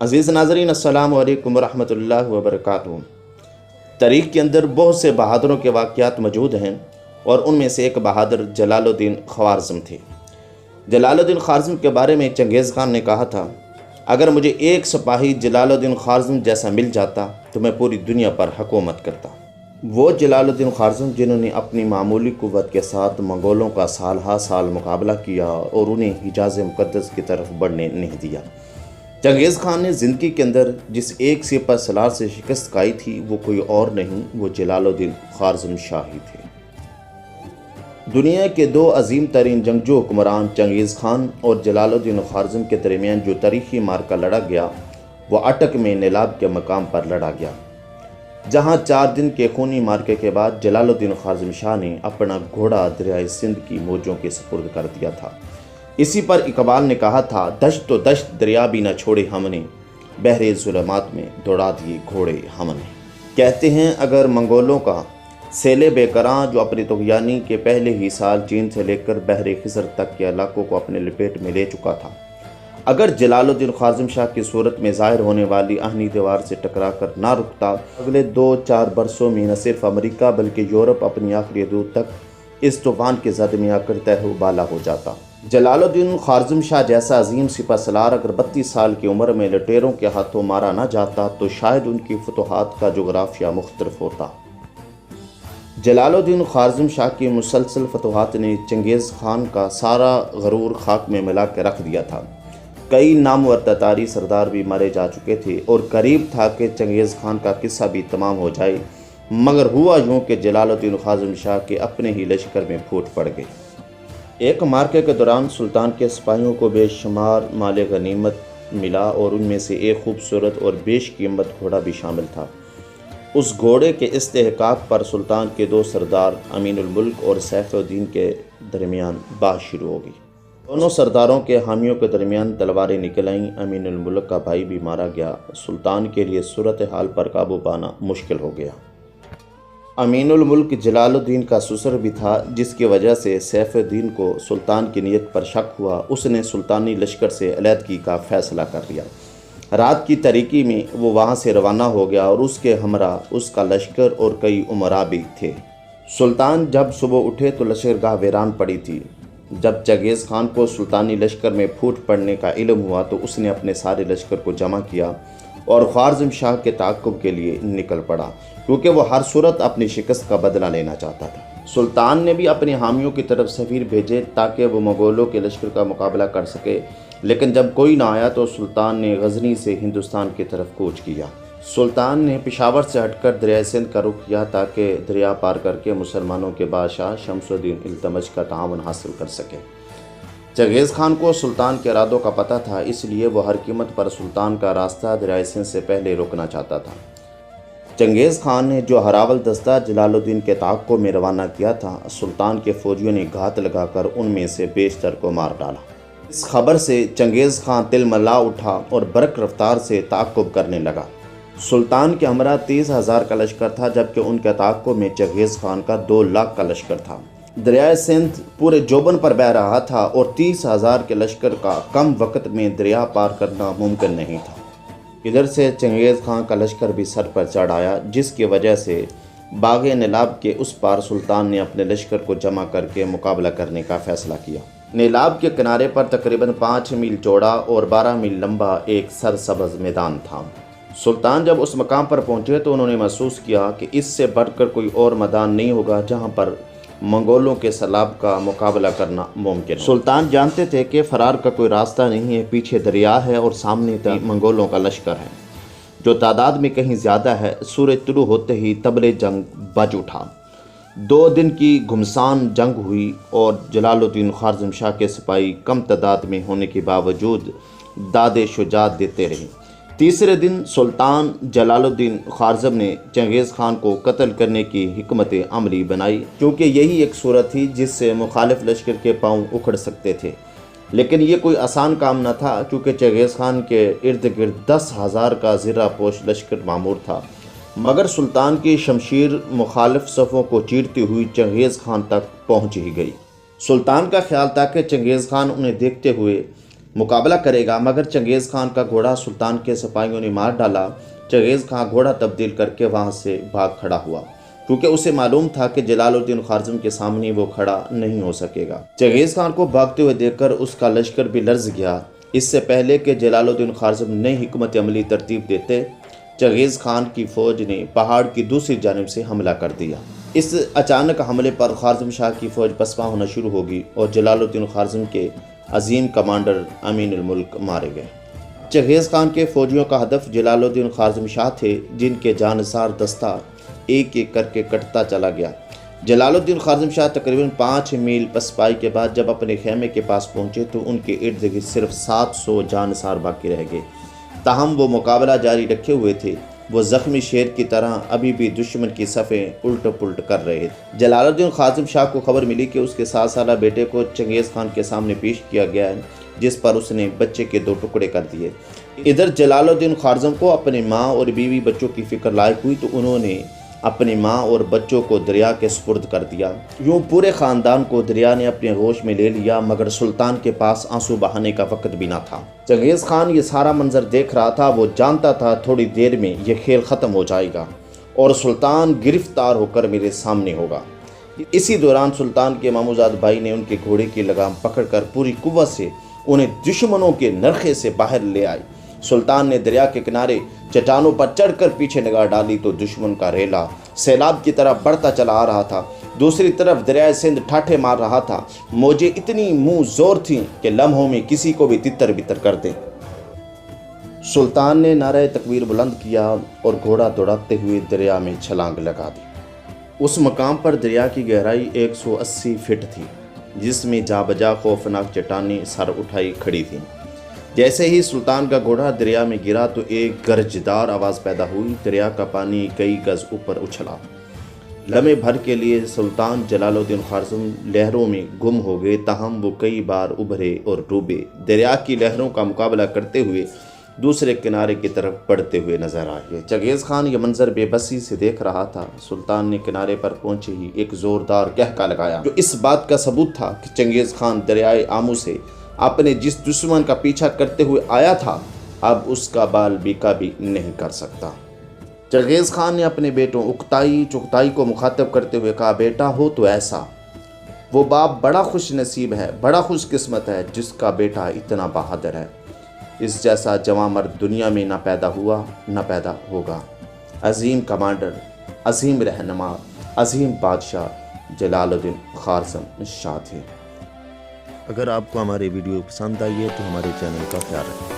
عزیز ناظرین، السلام علیکم ورحمۃ اللہ وبرکاتہ۔ تاریخ کے اندر بہت سے بہادروں کے واقعات موجود ہیں اور ان میں سے ایک بہادر جلال الدین خوارزم تھے۔ جلال الدین خوارزم کے بارے میں چنگیز خان نے کہا تھا، اگر مجھے ایک سپاہی جلال الدین خوارزم جیسا مل جاتا تو میں پوری دنیا پر حکومت کرتا۔ وہ جلال الدین خوارزم جنہوں نے اپنی معمولی قوت کے ساتھ منگولوں کا سال ہا سال مقابلہ کیا اور انہیں حجاز مقدس کی طرف بڑھنے نہیں دیا۔ چنگیز خان نے زندگی کے اندر جس ایک سپہ سالار سے شکست کھائی تھی وہ کوئی اور نہیں، وہ جلال الدین خوارزم شاہ ہی تھے۔ دنیا کے دو عظیم ترین جنگجو حکمران چنگیز خان اور جلال الدین خوارزم کے درمیان جو تاریخی معرکہ لڑا گیا وہ اٹک میں نیلاب کے مقام پر لڑا گیا، جہاں 4 دن کے خونی معرکے کے بعد جلال الدین خوارزم شاہ نے اپنا گھوڑا دریائے سندھ کی موجوں کے سپرد کر دیا تھا۔ اسی پر اقبال نے کہا تھا، دشت و دشت دریا بھی نہ چھوڑے ہم نے، بحر ظلمات میں دوڑا دیے گھوڑے ہم نے۔ کہتے ہیں اگر منگولوں کا سیل بے کراں جو اپنی طغیانی کے پہلے ہی سال چین سے لے کر بحر خزر تک کے علاقوں کو اپنے لپیٹ میں لے چکا تھا، اگر جلال الدین خوارزم شاہ کی صورت میں ظاہر ہونے والی آہنی دیوار سے ٹکرا کر نہ رکتا، اگلے 2-4 برسوں میں نہ صرف امریکہ بلکہ یورپ اپنی آخری حدود تک اس طوفان کے زد میں آ کر تہہ و بالا ہو جاتا۔ جلال الدین خوارزم شاہ جیسا عظیم سپہ سالار اگر 32 سال کی عمر میں لٹیروں کے ہاتھوں مارا نہ جاتا تو شاید ان کی فتوحات کا جغرافیہ مختلف ہوتا۔ جلال الدین خوارزم شاہ کی مسلسل فتوحات نے چنگیز خان کا سارا غرور خاک میں ملا کے رکھ دیا تھا۔ کئی نامور تتاری سردار بھی مارے جا چکے تھے اور قریب تھا کہ چنگیز خان کا قصہ بھی تمام ہو جائے، مگر ہوا یوں کہ جلال الدین خوارزم شاہ کے اپنے ہی لشکر میں پھوٹ پڑ گئے۔ ایک معرکے کے دوران سلطان کے سپاہیوں کو بے شمار مال غنیمت ملا اور ان میں سے ایک خوبصورت اور بیش قیمت گھوڑا بھی شامل تھا۔ اس گھوڑے کے استحقاق پر سلطان کے 2 سردار امین الملک اور سیف الدین کے درمیان بحث شروع ہو گئی۔ دونوں سرداروں کے حامیوں کے درمیان تلواریں نکل آئیں۔ امین الملک کا بھائی بھی مارا گیا۔ سلطان کے لیے صورتحال پر قابو پانا مشکل ہو گیا۔ امین الملک جلال الدین کا سسر بھی تھا، جس کی وجہ سے سیف الدین کو سلطان کی نیت پر شک ہوا۔ اس نے سلطانی لشکر سے علیحدگی کا فیصلہ کر لیا۔ رات کی تاریکی میں وہ وہاں سے روانہ ہو گیا اور اس کے ہمراہ اس کا لشکر اور کئی امراء بھی تھے۔ سلطان جب صبح اٹھے تو لشکرگاہ ویران پڑی تھی۔ جب چنگیز خان کو سلطانی لشکر میں پھوٹ پڑنے کا علم ہوا تو اس نے اپنے سارے لشکر کو جمع کیا اور خوارزم شاہ کے تعاقب کے لیے نکل پڑا، کیونکہ وہ ہر صورت اپنی شکست کا بدلہ لینا چاہتا تھا۔ سلطان نے بھی اپنے حامیوں کی طرف سفیر بھیجے تاکہ وہ مغولوں کے لشکر کا مقابلہ کر سکے، لیکن جب کوئی نہ آیا تو سلطان نے غزنی سے ہندوستان کی طرف کوچ کیا۔ سلطان نے پشاور سے ہٹ کر دریائے سندھ کا رخ کیا تاکہ دریا پار کر کے مسلمانوں کے بادشاہ شمس الدین التمش کا تعاون حاصل کر سکے۔ چنگیز خان کو سلطان کے ارادوں کا پتہ تھا، اس لیے وہ ہر قیمت پر سلطان کا راستہ دریائے سندھ سے پہلے روکنا چاہتا تھا۔ چنگیز خان نے جو ہراول دستہ جلال الدین کے تعاقب میں روانہ کیا تھا، سلطان کے فوجیوں نے گھات لگا کر ان میں سے بیشتر کو مار ڈالا۔ اس خبر سے چنگیز خان تل ملا اٹھا اور برق رفتار سے تعاقب کرنے لگا۔ سلطان کے ہمراہ 30,000 کا لشکر تھا، جبکہ ان کے تعاقب میں چنگیز خان کا 2 لاکھ کا لشکر تھا۔ دریائے سندھ پورے جوبن پر بہہ رہا تھا اور 30,000 کے لشکر کا کم وقت میں دریا پار کرنا ممکن نہیں تھا۔ ادھر سے چنگیز خان کا لشکر بھی سر پر چڑھ آیا، جس کی وجہ سے باغ نیلاب کے اس پار سلطان نے اپنے لشکر کو جمع کر کے مقابلہ کرنے کا فیصلہ کیا۔ نیلاب کے کنارے پر تقریباً 5 میل چوڑا اور 12 میل لمبا ایک سرسبز میدان تھا۔ سلطان جب اس مقام پر پہنچے تو انہوں نے محسوس کیا کہ اس سے بڑھ کر کوئی اور میدان نہیں ہوگا جہاں پر منگولوں کے سیلاب کا مقابلہ کرنا ممکن ہے۔ سلطان جانتے تھے کہ فرار کا کوئی راستہ نہیں ہے، پیچھے دریا ہے اور سامنے منگولوں کا لشکر ہے جو تعداد میں کہیں زیادہ ہے۔ سورج طلوع ہوتے ہی طبل جنگ بج اٹھا۔ 2 دن کی گھمسان جنگ ہوئی اور جلال الدین خوارزم شاہ کے سپاہی کم تعداد میں ہونے کے باوجود داد شجاعت دیتے رہے۔ تیسرے دن سلطان جلال الدین خوارزم نے چنگیز خان کو قتل کرنے کی حکمت عملی بنائی، کیونکہ یہی ایک صورت تھی جس سے مخالف لشکر کے پاؤں اکھڑ سکتے تھے۔ لیکن یہ کوئی آسان کام نہ تھا، کیونکہ چنگیز خان کے ارد گرد 10,000 کا زرہ پوش لشکر معمور تھا، مگر سلطان کی شمشیر مخالف صفوں کو چیرتی ہوئی چنگیز خان تک پہنچ ہی گئی۔ سلطان کا خیال تھا کہ چنگیز خان انہیں دیکھتے ہوئے مقابلہ کرے گا، مگر چنگیز خان کا گھوڑا سلطان کے سپاہیوں نے مار ڈالا۔ چنگیز خان گھوڑا تبدیل کر کے وہاں سے بھاگ کھڑا ہوا، کیونکہ اسے معلوم تھا کہ جلال الدین خوارزم کے سامنے وہ کھڑا نہیں ہو سکے گا۔ چنگیز خان کو بھاگتے ہوئے دیکھ کر اس کا لشکر بھی لرز گیا۔ اس سے پہلے کہ جلال الدین خوارزم نئی حکمت عملی ترتیب دیتے، چنگیز خان کی فوج نے پہاڑ کی دوسری جانب سے حملہ کر دیا۔ اس اچانک حملے پر خوارزم شاہ کی فوج پسپا ہونا شروع ہوگی اور جلال الدین خوارزم کے عظیم کمانڈر امین الملک مارے گئے۔ چنگیز خان کے فوجیوں کا ہدف جلال الدین خوارزم شاہ تھے، جن کے جانثار دستہ ایک ایک کر کے کٹتا چلا گیا۔ جلال الدین خوارزم شاہ تقریباً 5 میل پسپائی کے بعد جب اپنے خیمے کے پاس پہنچے تو ان کے ارد گرد صرف 700 جانثار باقی رہ گئے۔ تاہم وہ مقابلہ جاری رکھے ہوئے تھے۔ وہ زخمی شیر کی طرح ابھی بھی دشمن کی صفیں الٹ پلٹ کر رہے تھے۔ جلال الدین خوارزم شاہ کو خبر ملی کہ اس کے 7 سالہ بیٹے کو چنگیز خان کے سامنے پیش کیا گیا ہے، جس پر اس نے بچے کے 2 ٹکڑے کر دیے۔ ادھر جلال الدین خوارزم کو اپنے ماں اور بیوی بچوں کی فکر لاحق ہوئی تو انہوں نے اپنی ماں اور بچوں کو دریا کے سپرد کر دیا۔ یوں پورے خاندان کو دریا نے اپنے ہوش میں لے لیا، مگر سلطان کے پاس آنسو بہانے کا وقت بھی نہ تھا۔ چنگیز خان یہ سارا منظر دیکھ رہا تھا۔ وہ جانتا تھا تھوڑی دیر میں یہ کھیل ختم ہو جائے گا اور سلطان گرفتار ہو کر میرے سامنے ہوگا۔ اسی دوران سلطان کے ماموزاد بھائی نے ان کے گھوڑے کی لگام پکڑ کر پوری قوت سے انہیں دشمنوں کے نرخے سے باہر لے آئی۔ سلطان نے دریا کے کنارے چٹانوں پر چڑھ کر پیچھے نگاہ ڈالی تو دشمن کا ریلا سیلاب کی طرح بڑھتا چلا آ رہا تھا۔ دوسری طرف دریائے سندھ ٹھاٹھے مار رہا تھا۔ موجیں اتنی منہ زور تھیں کہ لمحوں میں کسی کو بھی تتر بتر کر دیں۔ سلطان نے نعرہ تکبیر بلند کیا اور گھوڑا دوڑاتے ہوئے دریا میں چھلانگ لگا دی۔ اس مقام پر دریا کی گہرائی 180 فٹ تھی، جس میں جا بجا خوفناک چٹانیں سر اٹھائی کھڑی تھیں۔ جیسے ہی سلطان کا گھوڑا دریا میں گرا تو ایک گرجدار آواز پیدا ہوئی۔ دریا کا پانی کئی گز اوپر اچھلا۔ لمحے بھر کے لیے سلطان جلال الدین خوارزم لہروں میں گم ہو گئے، تاہم وہ کئی بار ابھرے اور ڈوبے۔ دریا کی لہروں کا مقابلہ کرتے ہوئے دوسرے کنارے کی طرف بڑھتے ہوئے نظر آئے۔ چنگیز خان یہ منظر بے بسی سے دیکھ رہا تھا۔ سلطان نے کنارے پر پہنچے ہی ایک زوردار قہقہ لگایا، جو اس بات کا ثبوت تھا کہ چنگیز خان دریائے آمو سے اپنے جس دشمن کا پیچھا کرتے ہوئے آیا تھا، اب اس کا بال بیکا بھی نہیں کر سکتا۔ چنگیز خان نے اپنے بیٹوں چغتائی کو مخاطب کرتے ہوئے کہا، بیٹا ہو تو ایسا، وہ باپ بڑا خوش نصیب ہے، بڑا خوش قسمت ہے جس کا بیٹا اتنا بہادر ہے۔ اس جیسا جواں مرد دنیا میں نہ پیدا ہوا نہ پیدا ہوگا۔ عظیم کمانڈر، عظیم رہنما، عظیم بادشاہ جلال الدین خوارزم شاہ تھے۔ اگر آپ کو ہماری ویڈیو پسند آئی ہے تو ہمارے چینل کا خیال رکھیں۔